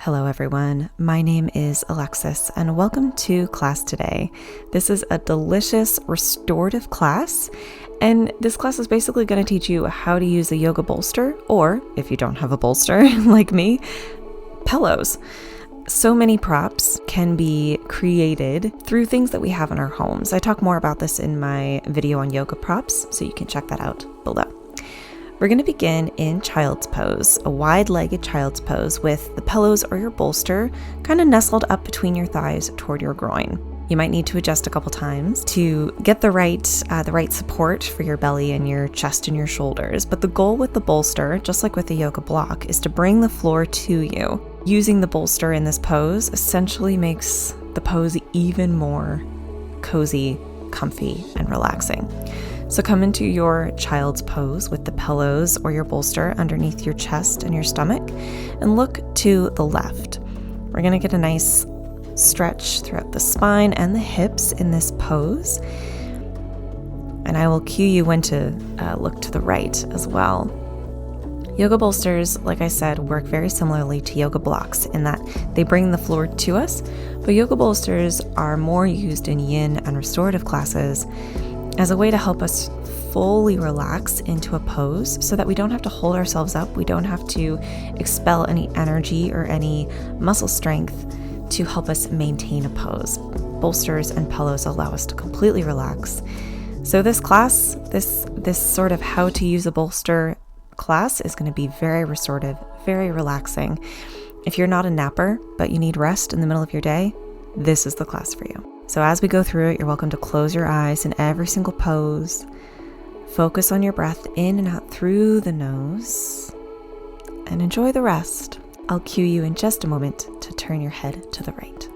Hello everyone, my name is Alexis and welcome to class today. This is a delicious restorative class, and this class is basically going to teach you how to use a yoga bolster, or if you don't have a bolster like me, pillows. So many props can be created through things that we have in our homes. I talk more about this in my video on yoga props, so you can check that out below. We're going to begin in child's pose, a wide-legged child's pose with the pillows or your bolster kind of nestled up between your thighs toward your groin. You might need to adjust a couple times to get the right support for your belly and your chest and your shoulders. But the goal with the bolster, just like with the yoga block, is to bring the floor to you. Using the bolster in this pose essentially makes the pose even more cozy, comfy, and relaxing. So come into your child's pose with the pillows or your bolster underneath your chest and your stomach and look to the left. We're going to get a nice stretch throughout the spine and the hips in this pose. And I will cue you when to look to the right as well. Yoga bolsters, like I said, work very similarly to yoga blocks in that they bring the floor to us, but yoga bolsters are more used in yin and restorative classes as a way to help us fully relax into a pose so that we don't have to hold ourselves up, we don't have to expel any energy or any muscle strength to help us maintain a pose. Bolsters and pillows allow us to completely relax. So this class, this sort of how to use a bolster class is going to be very restorative, very relaxing. If you're not a napper, but you need rest in the middle of your day, this is the class for you. So as we go through it, you're welcome to close your eyes in every single pose. Focus on your breath in and out through the nose and enjoy the rest. I'll cue you in just a moment to turn your head to the right.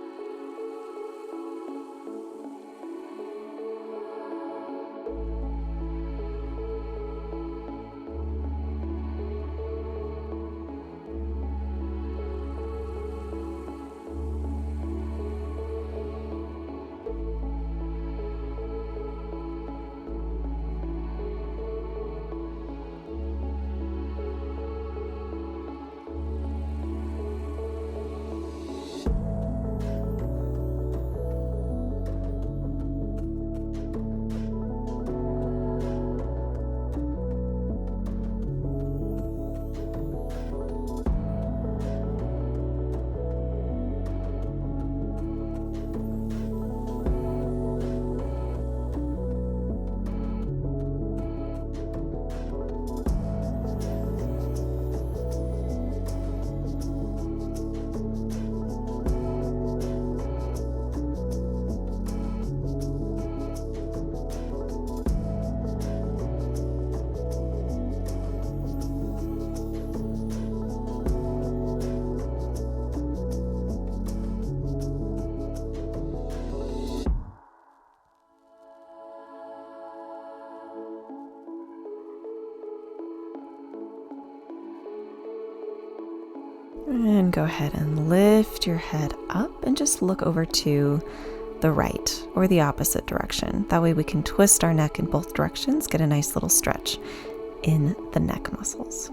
And go ahead and lift your head up and just look over to the right or the opposite direction. That way we can twist our neck in both directions, get a nice little stretch in the neck muscles.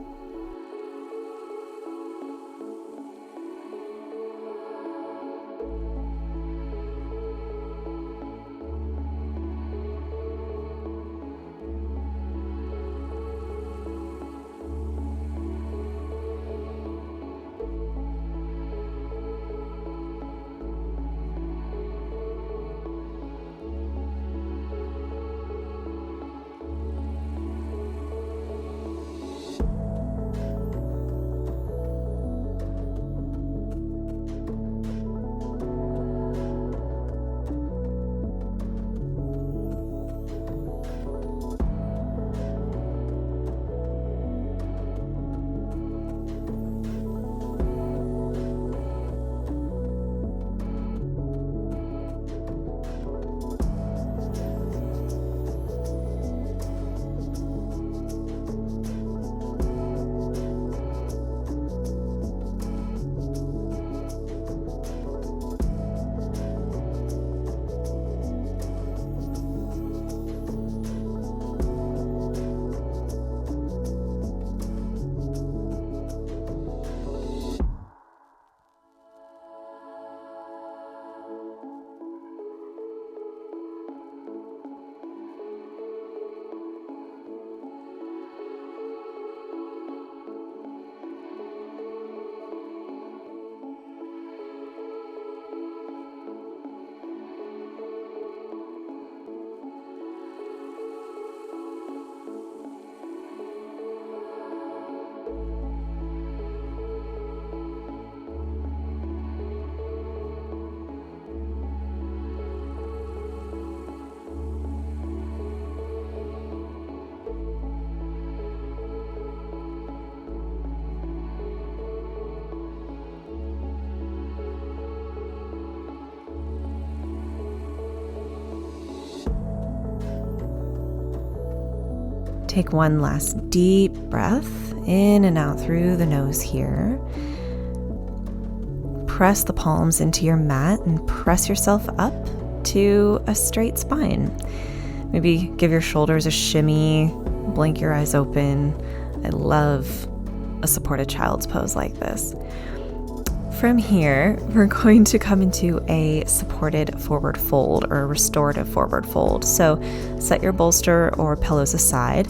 Take one last deep breath in and out through the nose here. Press the palms into your mat and press yourself up to a straight spine. Maybe give your shoulders a shimmy, blink your eyes open. I love a supported child's pose like this. From here, we're going to come into a supported forward fold or a restorative forward fold. So set your bolster or pillows aside.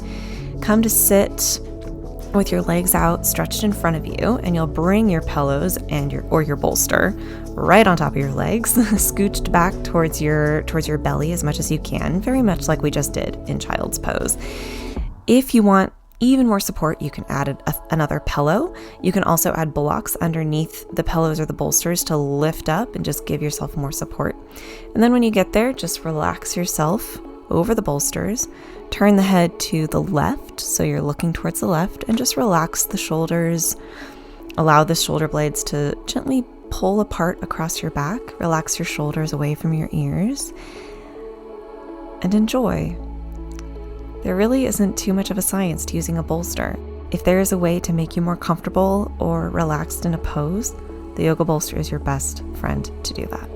Come to sit with your legs out, stretched in front of you, and you'll bring your pillows and your bolster right on top of your legs, scooched back towards your belly as much as you can, very much like we just did in child's pose. If you want even more support, you can add another pillow. You can also add blocks underneath the pillows or the bolsters to lift up and just give yourself more support. And then when you get there, just relax yourself over the bolsters, turn the head to the left, so you're looking towards the left, and just relax the shoulders. Allow the shoulder blades to gently pull apart across your back. Relax your shoulders away from your ears, and enjoy. There really isn't too much of a science to using a bolster. If there is a way to make you more comfortable or relaxed in a pose, the yoga bolster is your best friend to do that.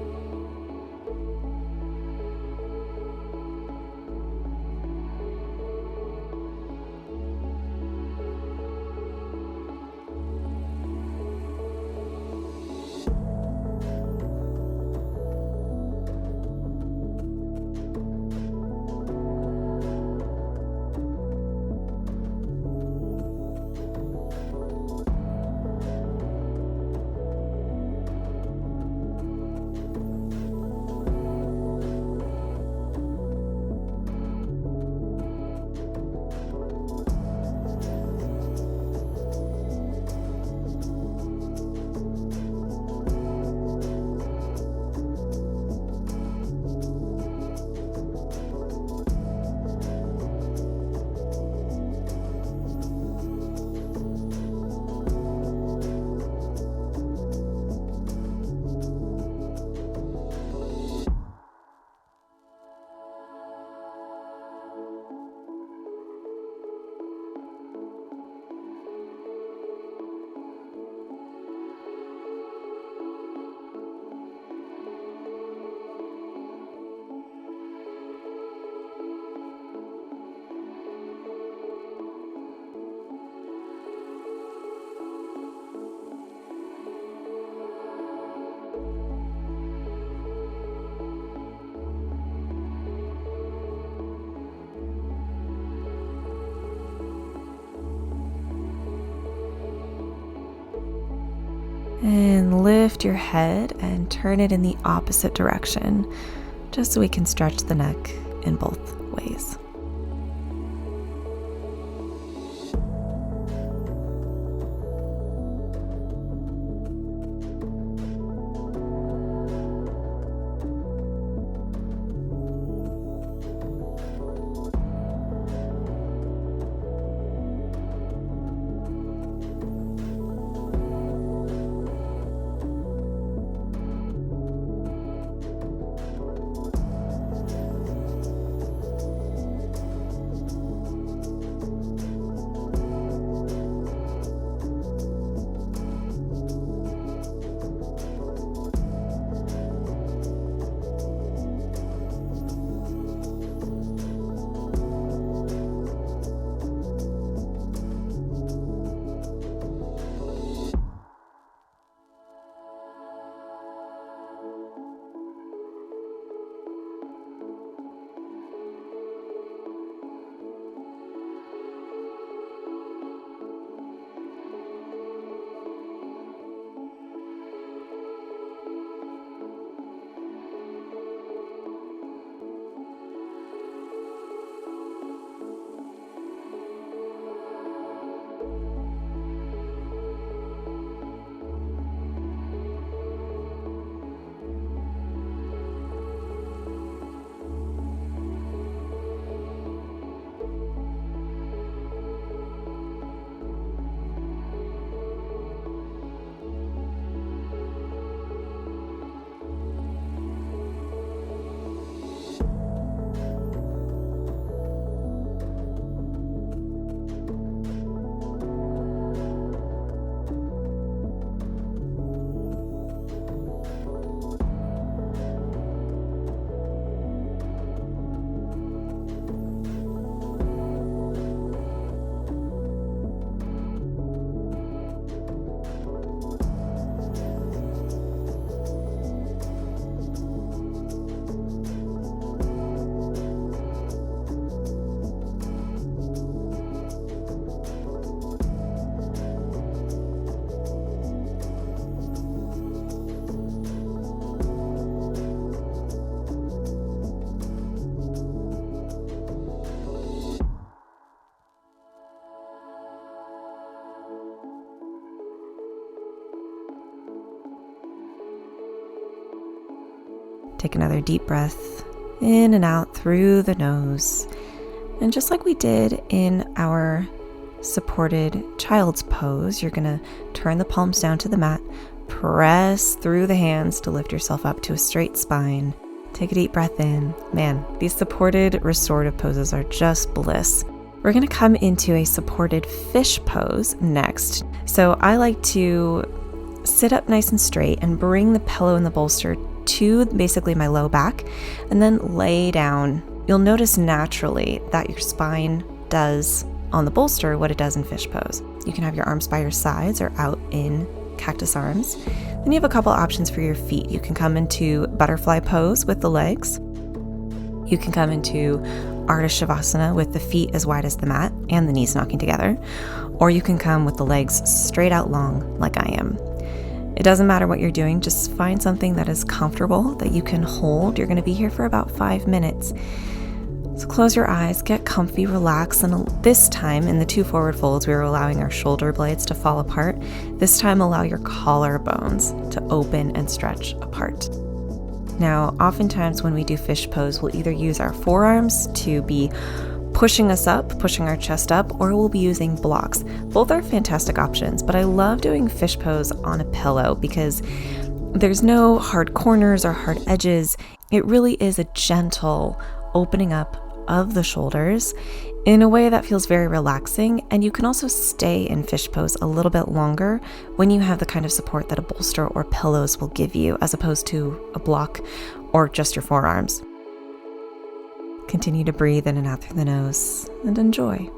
And lift your head and turn it in the opposite direction, just so we can stretch the neck in both ways. Take another deep breath in and out through the nose. And just like we did in our supported child's pose, you're going to turn the palms down to the mat, press through the hands to lift yourself up to a straight spine. Take a deep breath in. Man, these supported restorative poses are just bliss. We're going to come into a supported fish pose next. So I like to sit up nice and straight and bring the pillow and the bolster to basically my low back and then lay down. You'll notice naturally that your spine does on the bolster what it does in fish pose. You can have your arms by your sides or out in cactus arms. Then you have a couple options for your feet. You can come into butterfly pose with the legs. You can come into Ardha Shavasana with the feet as wide as the mat and the knees knocking together. Or you can come with the legs straight out long like I am. It doesn't matter what you're doing, just find something that is comfortable that you can hold. You're going to be here for about 5 minutes. So close your eyes, get comfy, relax, and this time in the 2 forward folds, we were allowing our shoulder blades to fall apart. This time, allow your collarbones to open and stretch apart. Now, oftentimes when we do fish pose, we'll either use our forearms to be pushing us up, pushing our chest up, or we'll be using blocks. Both are fantastic options, but I love doing fish pose on a pillow because there's no hard corners or hard edges. It really is a gentle opening up of the shoulders in a way that feels very relaxing, and you can also stay in fish pose a little bit longer when you have the kind of support that a bolster or pillows will give you as opposed to a block or just your forearms. Continue to breathe in and out through the nose and enjoy.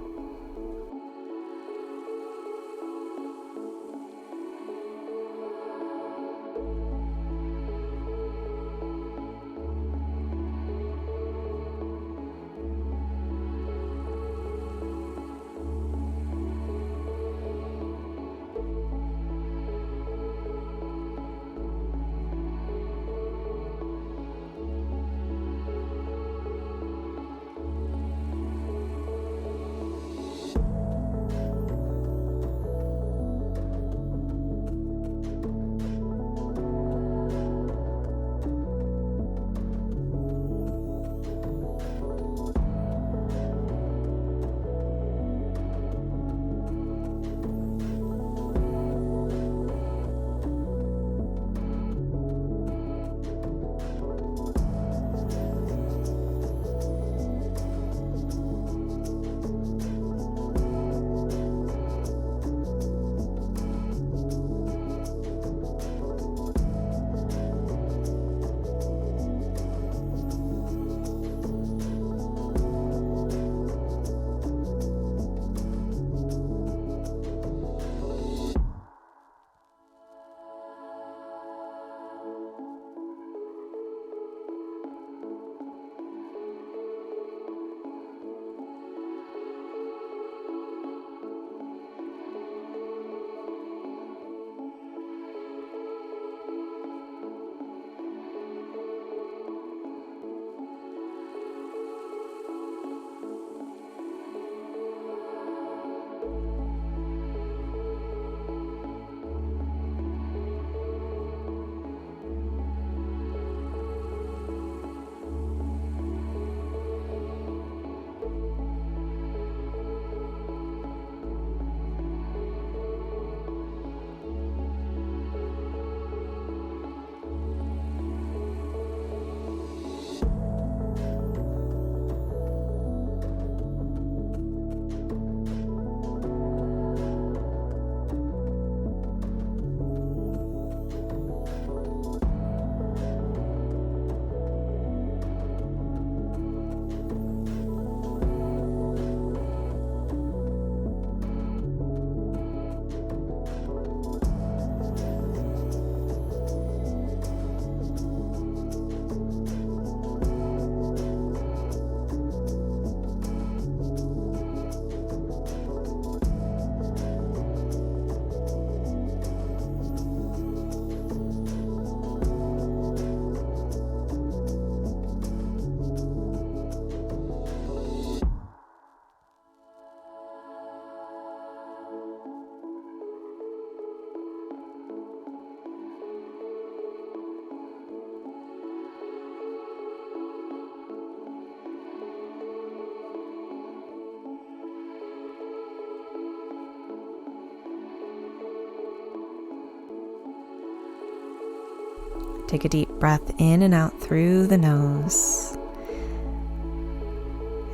Take a deep breath in and out through the nose.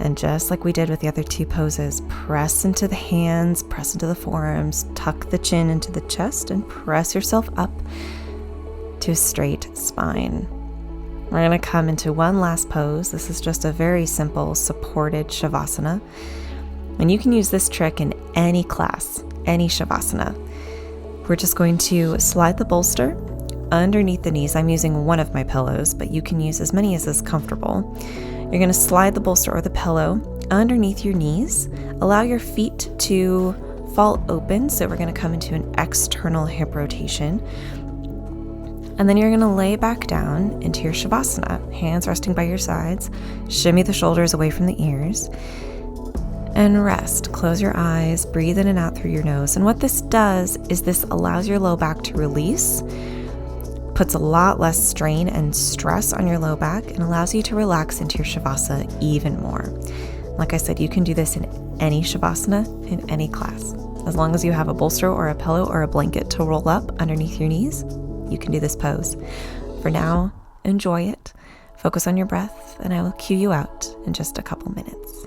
And just like we did with the other two poses, press into the hands, press into the forearms, tuck the chin into the chest, and press yourself up to a straight spine. We're going to come into one last pose. This is just a very simple supported shavasana. And you can use this trick in any class, any shavasana. We're just going to slide the bolster underneath the knees. I'm using one of my pillows, but you can use as many as is comfortable. You're going to slide the bolster or the pillow underneath your knees. Allow your feet to fall open. So we're going to come into an external hip rotation. And then you're going to lay back down into your shavasana. Hands resting by your sides. Shimmy the shoulders away from the ears. And rest. Close your eyes. Breathe in and out through your nose. And what this does is this allows your low back to release, puts a lot less strain and stress on your low back, and allows you to relax into your shavasana even more. Like I said, you can do this in any shavasana, in any class. As long as you have a bolster or a pillow or a blanket to roll up underneath your knees, you can do this pose. For now, enjoy it. Focus on your breath, and I will cue you out in just a couple minutes.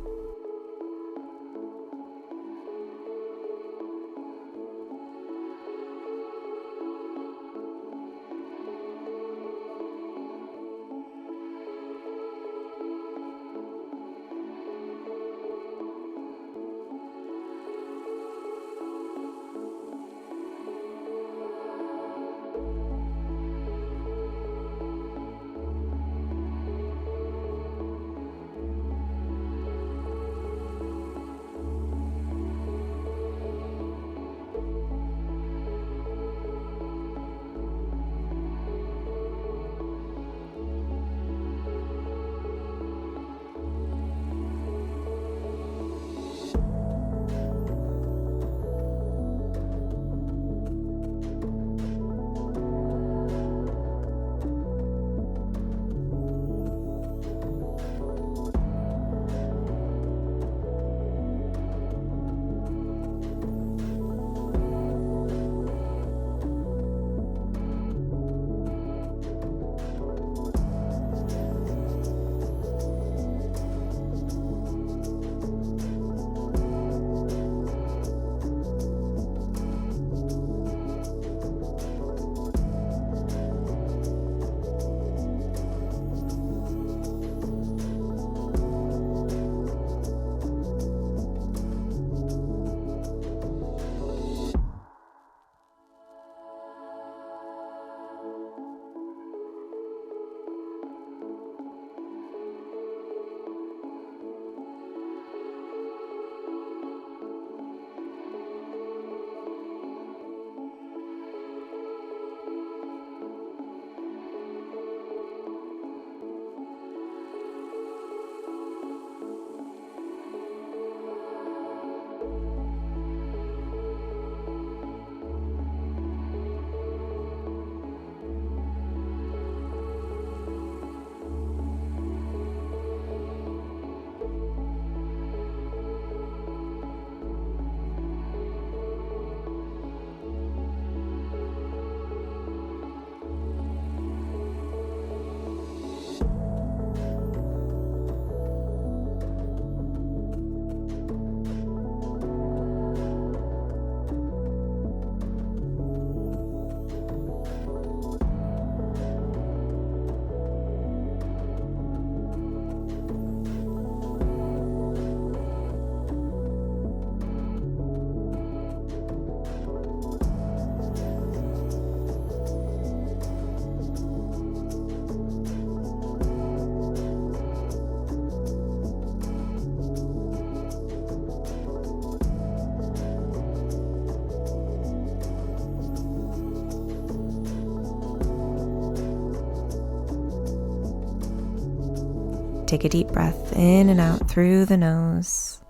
Take a deep breath in and out through the nose.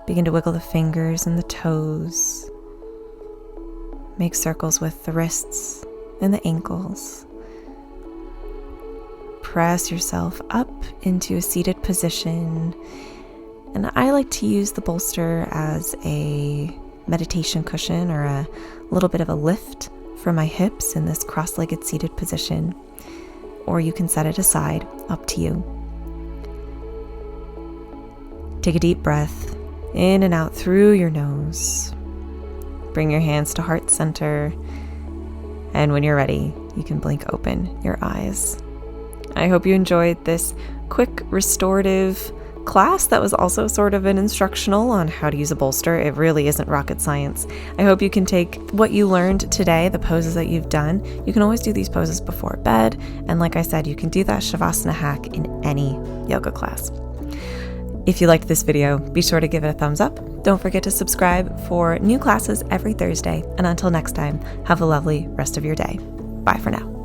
Begin to wiggle the fingers and the toes. Make circles with the wrists and the ankles. Press yourself up into a seated position. And I like to use the bolster as a meditation cushion or a little bit of a lift for for my hips in this cross-legged seated position, or you can set it aside, up to you. Take a deep breath in and out through your nose. Bring your hands to heart center, and when you're ready, you can blink open your eyes. I hope you enjoyed this quick restorative class that was also sort of an instructional on how to use a bolster. It really isn't rocket science. I hope you can take what you learned today, the poses that you've done. You can always do these poses before bed, and like I said, you can do that shavasana hack in any yoga class. If you liked this video, be sure to give it a thumbs up. Don't forget to subscribe for new classes every Thursday, and until next time, have a lovely rest of your day. Bye for now.